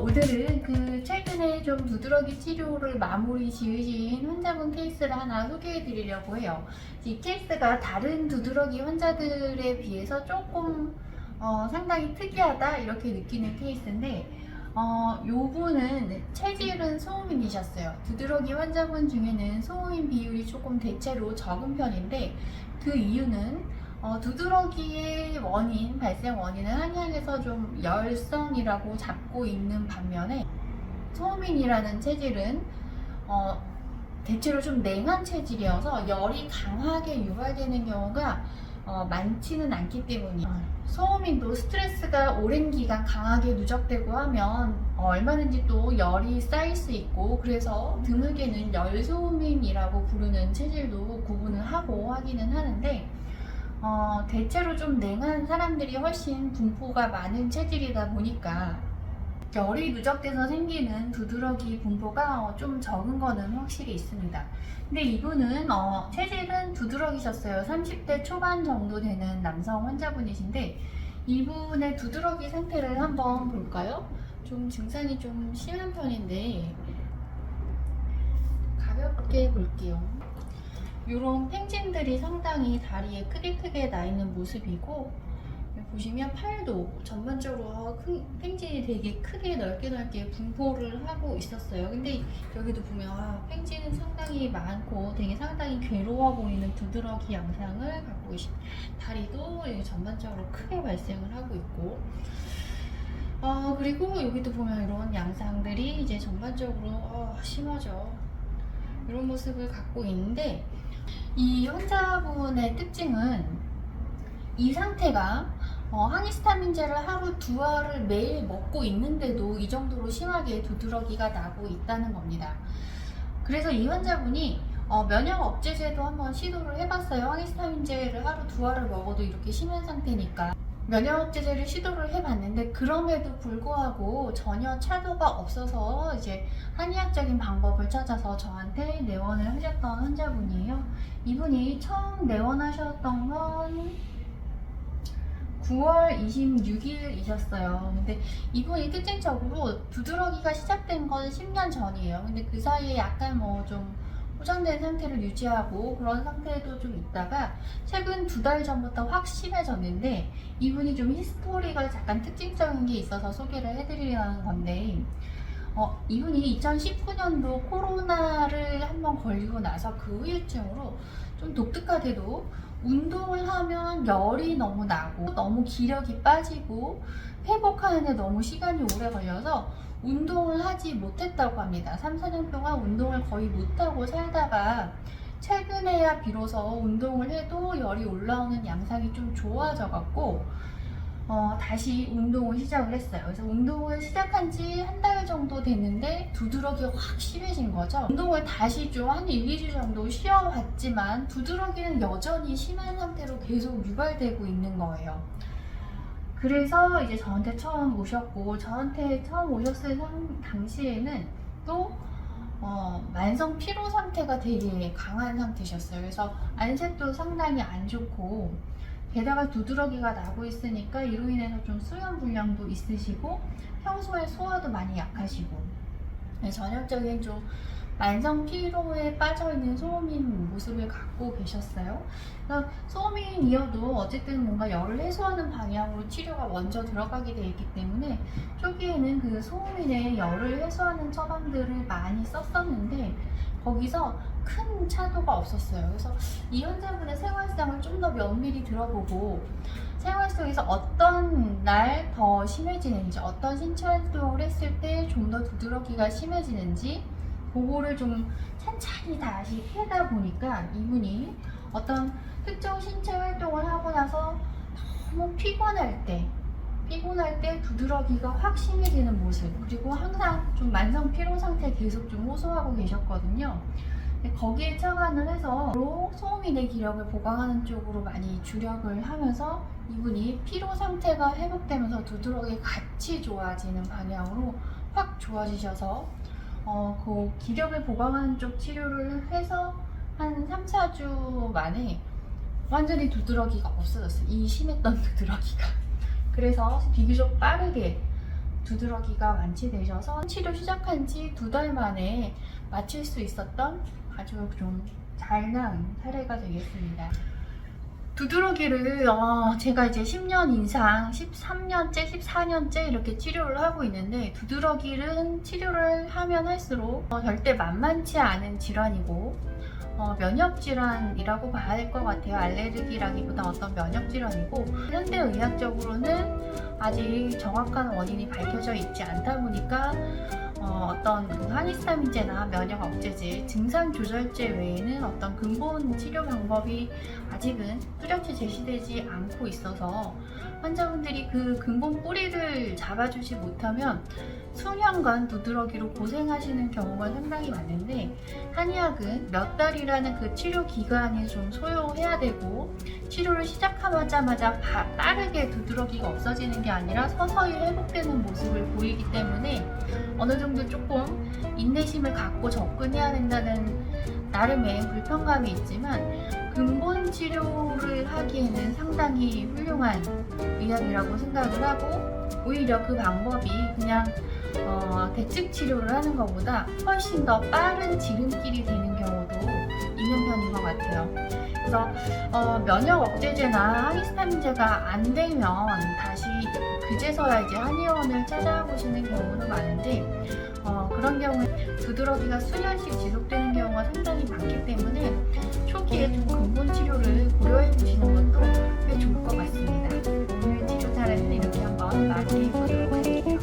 오늘은 최근에 좀 두드러기 치료를 마무리 지으신 환자분 케이스를 하나 소개해 드리려고 해요. 이 케이스가 다른 두드러기 환자들에 비해서 조금 상당히 특이하다 이렇게 느끼는 케이스인데 요 분은 체질은 소음인이셨어요. 두드러기 환자분 중에는 소음인 비율이 조금 대체로 적은 편인데 그 이유는 두드러기의 발생 원인은 한의학에서 좀 열성이라고 잡고 있는 반면에 소음인이라는 체질은 대체로 좀 냉한 체질이어서 열이 강하게 유발되는 경우가 많지는 않기 때문이에요. 소음인도 스트레스가 오랜 기간 강하게 누적되고 하면 얼마든지 또 열이 쌓일 수 있고, 그래서 드물게는 열소음인이라고 부르는 체질도 구분을 하고 하기는 하는데 대체로 좀 냉한 사람들이 훨씬 분포가 많은 체질이다 보니까 열이 누적돼서 생기는 두드러기 분포가 좀 적은 거는 확실히 있습니다. 근데 이분은 체질은 두드러기셨어요. 30대 초반 정도 되는 남성 환자분이신데 이분의 두드러기 상태를 한번 볼까요? 좀 증상이 좀 심한 편인데 가볍게 볼게요. 이런 팽진들이 상당히 다리에 크게 나 있는 모습이고, 보시면 팔도 전반적으로 팽진이 되게 크게 넓게 분포를 하고 있었어요. 근데 여기도 보면 팽진은 상당히 많고 되게 상당히 괴로워 보이는 두드러기 양상을 갖고 계십니다. 다리도 전반적으로 크게 발생을 하고 있고, 그리고 여기도 보면 이런 양상들이 이제 전반적으로 심하죠. 이런 모습을 갖고 있는데, 이 환자분의 특징은 이 상태가 항히스타민제를 하루 2알을 매일 먹고 있는데도 이 정도로 심하게 두드러기가 나고 있다는 겁니다. 그래서 이 환자분이 면역 억제제도 한번 시도를 해봤어요. 항히스타민제를 하루 2알을 먹어도 이렇게 심한 상태니까 면역 억제제를 시도를 해봤는데, 그럼에도 불구하고 전혀 차도가 없어서 이제 한의학적인 방법을 찾아서 저한테 내원을 하셨던 환자분이에요. 이분이 처음 내원하셨던 건 9월 26일이셨어요. 근데 이분이 특징적으로 두드러기가 시작된 건 10년 전이에요. 근데 그 사이에 약간 좀 포장된 상태를 유지하고 그런 상태도 좀 있다가 최근 2달 전부터 확 심해졌는데, 이분이 좀 히스토리가 약간 특징적인 게 있어서 소개를 해드리려는 건데, 이분이 2019년도 코로나를 한번 걸리고 나서 그 후유증으로 좀 독특하게도 운동을 하면 열이 너무 나고 너무 기력이 빠지고 회복하는데 너무 시간이 오래 걸려서 운동을 하지 못했다고 합니다. 3, 4년 동안 운동을 거의 못하고 살다가 최근에야 비로소 운동을 해도 열이 올라오는 양상이 좀 좋아져 갖고 다시 운동을 시작을 했어요. 그래서 운동을 시작한 지 한 달 정도 됐는데 두드러기가 확 심해진 거죠. 운동을 다시 좀 한 1, 2주 정도 쉬어봤지만 두드러기는 여전히 심한 상태로 계속 유발되고 있는 거예요. 그래서 이제 저한테 처음 오셨고, 저한테 처음 오셨을 당시에는 또 만성 피로 상태가 되게 강한 상태셨어요. 그래서 안색도 상당히 안 좋고, 게다가 두드러기가 나고 있으니까 이로 인해서 좀 수면 불량도 있으시고 평소에 소화도 많이 약하시고, 전형적인 좀 만성 피로에 빠져있는 소음인 모습을 갖고 계셨어요. 그래서 소음인이어도 어쨌든 뭔가 열을 해소하는 방향으로 치료가 먼저 들어가게 되어 있기 때문에 초기에는 그 소음인의 열을 해소하는 처방들을 많이 썼었는데 거기서 큰 차도가 없었어요. 그래서 이 환자분의 생활상을 좀 더 면밀히 들어보고 생활 속에서 어떤 날 더 심해지는지, 어떤 신체 활동을 했을 때 좀 더 두드러기가 심해지는지 그거를 좀 찬찬히 다시 해다 보니까 이분이 어떤 특정 신체 활동을 하고 나서 너무 피곤할 때 두드러기가 확 심해지는 모습, 그리고 항상 좀 만성 피로 상태 계속 좀 호소하고 계셨거든요. 거기에 착안을 해서 소음인의 기력을 보강하는 쪽으로 많이 주력을 하면서 이분이 피로 상태가 회복되면서 두드러기 같이 좋아지는 방향으로 확 좋아지셔서 그 기력을 보강하는 쪽 치료를 해서 한 3, 4주 만에 완전히 두드러기가 없어졌어요. 이 심했던 두드러기가. 그래서 비교적 빠르게 두드러기가 완치되셔서 치료 시작한 지 2달 만에 마칠 수 있었던 아주 좀 잘 나은 사례가 되겠습니다. 두드러기를 제가 이제 10년 이상, 13년째, 14년째 이렇게 치료를 하고 있는데, 두드러기는 치료를 하면 할수록 절대 만만치 않은 질환이고 면역 질환이라고 봐야 될 것 같아요. 알레르기라기보다 어떤 면역 질환이고, 현대의학적으로는 아직 정확한 원인이 밝혀져 있지 않다 보니까 어떤 그 항히스타민제나 면역 억제제, 증상 조절제 외에는 어떤 근본 치료 방법이 아직은 뚜렷이 제시되지 않고 있어서 환자분들이 그 근본 뿌리를 잡아주지 못하면 수년간 두드러기로 고생하시는 경우가 상당히 많은데, 한의학은 몇 달이라는 그 치료 기간이 좀 소요해야 되고, 치료를 시작하자마자 빠르게 두드러기가 없어지는 게 아니라 서서히 회복되는 모습을 보이기 때문에 어느 정도 조금 인내심을 갖고 접근해야 된다는 나름의 불편감이 있지만, 근본 치료를 하기에는 상당히 훌륭한 의학이라고 생각을 하고, 오히려 그 방법이 그냥 대책 치료를 하는 것보다 훨씬 더 빠른 지름길이 되는 경우도 있는 편인 것 같아요. 그래서 면역 억제제나 항히스타민제가 안 되면 다시 그제서야 이제 한의원을 찾아보시는 경우도 많은데, 그런 경우에 두드러기가 수년씩 지속되는 경우가 상당히 많기 때문에 초기에 좀 근본 치료를 고려해 보시는 것도 꽤 좋을 것 같습니다. 오늘 치료 사례는 이렇게 한번 마무리해 보도록 할게요.